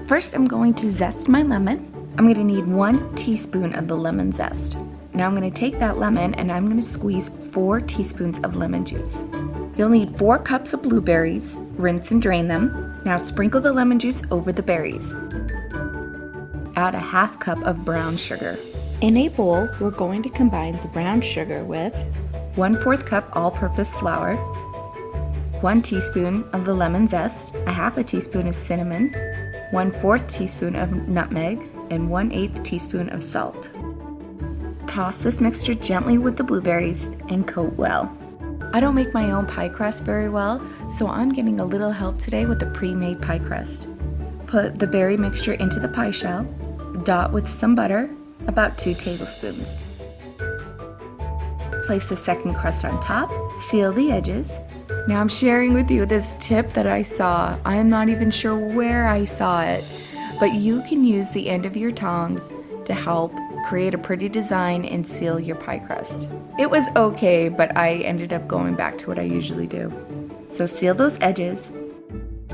First, I'm going to zest my lemon. I'm going to need 1 teaspoon of the lemon zest. Now I'm going to take that lemon and I'm going to squeeze 4 teaspoons of lemon juice. You'll need 4 cups of blueberries. Rinse and drain them. Now sprinkle the lemon juice over the berries. Add a ½ cup of brown sugar. In a bowl, we're going to combine the brown sugar with 1/4 cup all-purpose flour, 1 teaspoon of the lemon zest, a ½ teaspoon of cinnamon, 1/4 teaspoon of nutmeg, and 1/8 teaspoon of salt. Toss this mixture gently with the blueberries and coat well. I don't make my own pie crust very well, so I'm getting a little help today with the pre-made pie crust. Put the berry mixture into the pie shell, dot with some butter, about 2 tablespoons. Place the second crust on top, seal the edges. Now I'm sharing with you this tip that I saw. I am not even sure where I saw it, but you can use the end of your tongs to help create a pretty design and seal your pie crust. It was okay, but I ended up going back to what I usually do. So seal those edges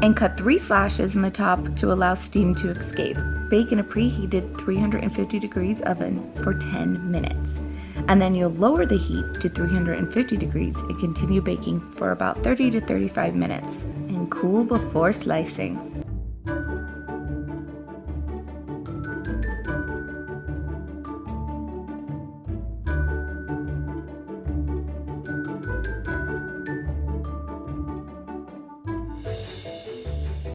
and cut 3 slashes in the top to allow steam to escape. Bake in a preheated 350 degrees oven for 10 minutes. And then you'll lower the heat to 350 degrees and continue baking for about 30 to 35 minutes and cool before slicing.